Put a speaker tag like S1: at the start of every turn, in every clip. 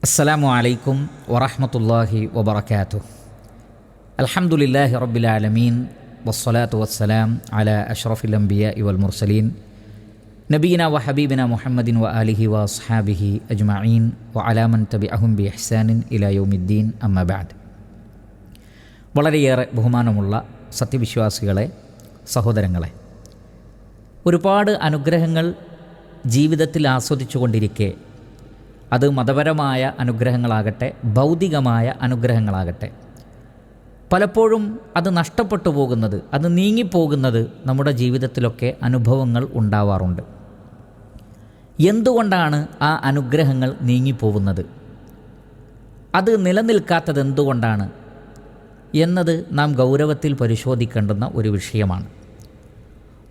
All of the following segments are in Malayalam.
S1: അസ്സലാമു അലൈക്കും വറഹ്മത്തുള്ളാഹി വബറകാതുഹു. അൽഹംദുലില്ലാഹി റബ്ബിൽ ആലമീൻ വസ്സലാത്തു വസ്സലാം അലാ അഷ്റഫിൽ അംബിയാഇ വൽ മുർസലീൻ നബിയിന വ ഹബീബിന മുഹമ്മദിൻ വ ആലിഹി വ അസ്ഹാബിഹി അജ്മഈൻ വ അലാ മൻ തബിഅഹും ബി ഇഹ്സാനിൻ ഇലാ യൗമിദ്ദീൻ അമ്മാ ബഅദ്. വളരെയേറെ ബഹുമാനമുള്ള സത്യവിശ്വാസികളെ, സഹോദരങ്ങളെ, ഒരുപാട് അനുഗ്രഹങ്ങൾ ജീവിതത്തിൽ ആസ്വദിച്ചു കൊണ്ടിരിക്കെ അത് മതപരമായ അനുഗ്രഹങ്ങളാകട്ടെ ഭൗതികമായ അനുഗ്രഹങ്ങളാകട്ടെ പലപ്പോഴും അത് നഷ്ടപ്പെട്ടു പോകുന്നത്, അത് നീങ്ങിപ്പോകുന്നത് നമ്മുടെ ജീവിതത്തിലൊക്കെ അനുഭവങ്ങൾ ഉണ്ടാവാറുണ്ട്. എന്തുകൊണ്ടാണ് ആ അനുഗ്രഹങ്ങൾ നീങ്ങിപ്പോകുന്നത്, അത് നിലനിൽക്കാത്തത് എന്തുകൊണ്ടാണ് എന്നത് നാം ഗൗരവത്തിൽ പരിശോധിക്കേണ്ടുന്ന ഒരു വിഷയമാണ്.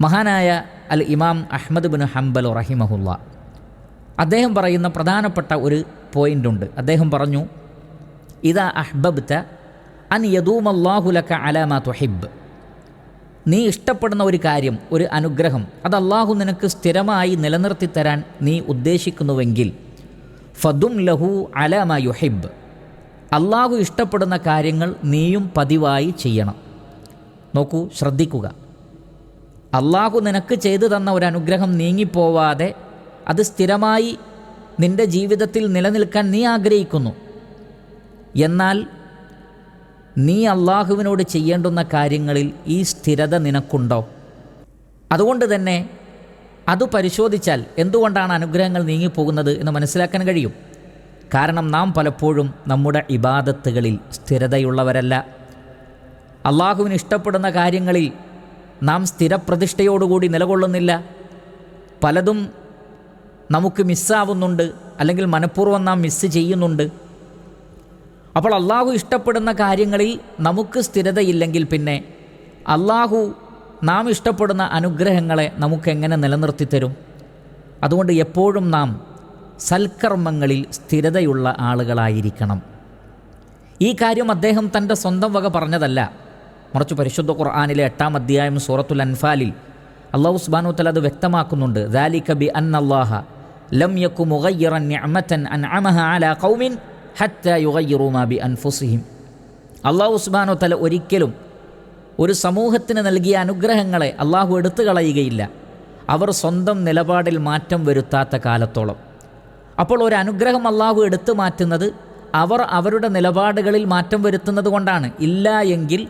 S1: മഹാനായ അൽ ഇമാം അഹ്മദ് ബിൻ ഹംബൽ റഹിമഹുല്ല അദ്ദേഹം പറയുന്ന പ്രധാനപ്പെട്ട ഒരു പോയിൻ്റുണ്ട്. അദ്ദേഹം പറഞ്ഞു, ഇദാ അഹ്ബബ്ത അൻ യദൂമല്ലാഹു ലക അലാ മാ തുഹിബ്ബ്. നീ ഇഷ്ടപ്പെടുന്ന ഒരു കാര്യം, ഒരു അനുഗ്രഹം, അത് അള്ളാഹു നിനക്ക് സ്ഥിരമായി നിലനിർത്തി തരാൻ നീ ഉദ്ദേശിക്കുന്നുവെങ്കിൽ ഫദും ലഹു അലാ മാ യുഹിബ്ബ്. അള്ളാഹു ഇഷ്ടപ്പെടുന്ന കാര്യങ്ങൾ നീയും പതിവായി ചെയ്യണം. നോക്കൂ, ശ്രദ്ധിക്കുക. അള്ളാഹു നിനക്ക് ചെയ്തു തന്ന ഒരു അനുഗ്രഹം നീങ്ങിപ്പോവാതെ അത് സ്ഥിരമായി നിൻ്റെ ജീവിതത്തിൽ നിലനിൽക്കാൻ നീ ആഗ്രഹിക്കുന്നു. എന്നാൽ നീ അള്ളാഹുവിനോട് ചെയ്യേണ്ടുന്ന കാര്യങ്ങളിൽ ഈ സ്ഥിരത നിനക്കുണ്ടോ? അതുകൊണ്ട് തന്നെ അത് പരിശോധിച്ചാൽ എന്തുകൊണ്ടാണ് അനുഗ്രഹങ്ങൾ നീങ്ങിപ്പോകുന്നത് എന്ന് മനസ്സിലാക്കാൻ കഴിയും. കാരണം നാം പലപ്പോഴും നമ്മുടെ ഇബാദത്തുകളിൽ സ്ഥിരതയുള്ളവരല്ല. അള്ളാഹുവിന് ഇഷ്ടപ്പെടുന്ന കാര്യങ്ങളിൽ നാം സ്ഥിരപ്രതിഷ്ഠയോടുകൂടി നിലകൊള്ളുന്നില്ല. പലതും നമുക്ക് മിസ്സാവുന്നുണ്ട്, അല്ലെങ്കിൽ മനഃപൂർവ്വം നാം മിസ്സ് ചെയ്യുന്നുണ്ട്. അപ്പോൾ അള്ളാഹു ഇഷ്ടപ്പെടുന്ന കാര്യങ്ങളിൽ നമുക്ക് സ്ഥിരതയില്ലെങ്കിൽ പിന്നെ അള്ളാഹു നാം ഇഷ്ടപ്പെടുന്ന അനുഗ്രഹങ്ങളെ നമുക്കെങ്ങനെ നിലനിർത്തി തരും? അതുകൊണ്ട് എപ്പോഴും നാം സൽക്കർമ്മങ്ങളിൽ സ്ഥിരതയുള്ള ആളുകളായിരിക്കണം. ഈ കാര്യം അദ്ദേഹം തൻ്റെ സ്വന്തം വക പറഞ്ഞതല്ല, മറിച്ച് പരിശുദ്ധ ഖുർആനിലെ 8-ാം അധ്യായം സൂറത്തുൽ അൻഫാലിൽ അല്ലാഹു സുബ്ഹാനഹു വ തആല അത് വ്യക്തമാക്കുന്നുണ്ട്. ദാലിക ബി അന്നല്ലാഹ ലം യകു മുഗയ്യിറൻ നിഅമതൻ അൻഅമഹ അലാ ഖൗമിൻ ഹത്താ യുഗയ്യിറു മാ ബി അൻഫുസിഹിം. അല്ലാഹു സുബ്ഹാനഹു വ തആല ഒരിക്കലും ഒരു സമൂഹത്തിന് നൽകിയ അനുഗ്രഹങ്ങളെ അല്ലാഹു എടുത്തു കളയുകയില്ല, അവർ സ്വന്തം നിലപാടിൽ മാറ്റം വരുത്താത്ത കാലത്തോളം. അപ്പോൾ ഒരു അനുഗ്രഹം അല്ലാഹു എടുത്തു മാറ്റുന്നത് അവർ അവരുടെ നിലപാടുകളിൽ മാറ്റം വരുത്തുന്നത് കൊണ്ടാണ്. ഇല്ല എങ്കിൽ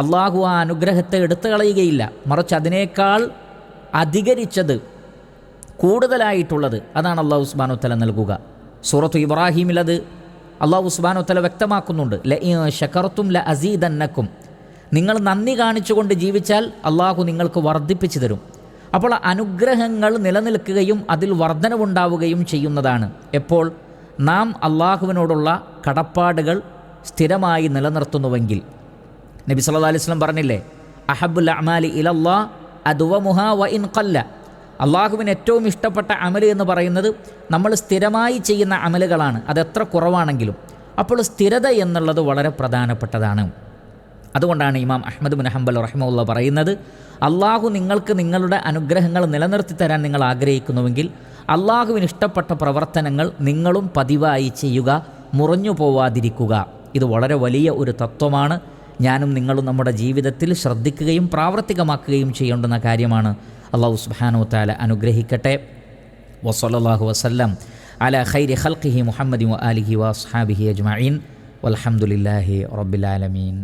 S1: അള്ളാഹു ആ അനുഗ്രഹത്തെ എടുത്തു കളയുകയില്ല, മറിച്ച് അതിനേക്കാൾ അധികരിച്ചത്, കൂടുതലായിട്ടുള്ളത് അതാണ് അല്ലാഹു സുബ്ഹാനഹു വ തആല നൽകുക. സൂറത്തു ഇബ്രാഹീമിൽ അത് അല്ലാഹു സുബ്ഹാനഹു വ തആല വ്യക്തമാക്കുന്നുണ്ട്. ലഇൻ ശകർതും ലഅസീദന്നക്കും. നിങ്ങൾ നന്ദി കാണിച്ചുകൊണ്ട് ജീവിച്ചാൽ അള്ളാഹു നിങ്ങൾക്ക് വർദ്ധിപ്പിച്ചു തരും. അപ്പോൾ അനുഗ്രഹങ്ങൾ നിലനിൽക്കുകയും അതിൽ വർധനവുണ്ടാവുകയും ചെയ്യുന്നതാണ് എപ്പോൾ നാം അള്ളാഹുവിനോടുള്ള കടപ്പാടുകൾ സ്ഥിരമായി നിലനിർത്തുന്നുവെങ്കിൽ. നബി സല്ലല്ലാഹു അലൈഹി വസല്ലം പറഞ്ഞില്ലേ, അഹബ്ബുൽ അഅമാലി ഇലല്ലാഹ് അദ്വമുഹാ വ ഇൻ ഖല്ല. അള്ളാഹുവിന് ഏറ്റവും ഇഷ്ടപ്പെട്ട അമൽ എന്ന് പറയുന്നത് നമ്മൾ സ്ഥിരമായി ചെയ്യുന്ന അമലുകളാണ്, അതെത്ര കുറവാണെങ്കിലും. അപ്പോൾ സ്ഥിരത എന്നുള്ളത് വളരെ പ്രധാനപ്പെട്ടതാണ്. അതുകൊണ്ടാണ് ഇമാം അഹ്മദ് ബിൻ ഹംബൽ റഹിമഹുല്ല പറയുന്നത്, അള്ളാഹു നിങ്ങൾക്ക് നിങ്ങളുടെ അനുഗ്രഹങ്ങൾ നിലനിർത്തി തരാൻ നിങ്ങൾ ആഗ്രഹിക്കുന്നുവെങ്കിൽ അള്ളാഹുവിന് ഇഷ്ടപ്പെട്ട പ്രവർത്തനങ്ങൾ നിങ്ങളും പതിവായി ചെയ്യുക, മുറിഞ്ഞു പോവാതിരിക്കുക. ഇത് വളരെ വലിയ ഒരു തത്വമാണ്. ഞാനും നിങ്ങളും നമ്മുടെ ജീവിതത്തിൽ ശ്രദ്ധിക്കുകയും പ്രാവർത്തികമാക്കുകയും ചെയ്യേണ്ടുന്ന കാര്യമാണ്. അല്ലാഹു സുബ്ഹാനഹു വ തആല അനുഗ്രഹിക്കട്ടെ. വസല്ലല്ലാഹു വസല്ലം അലാ ഖൈരി ഖൽഖിഹി മുഹമ്മദിൻ വ ആലിഹി വ അസ്ഹാബിഹി അജ്മഈൻ വൽഹംദുലില്ലാഹി റബ്ബിൽ ആലമീൻ.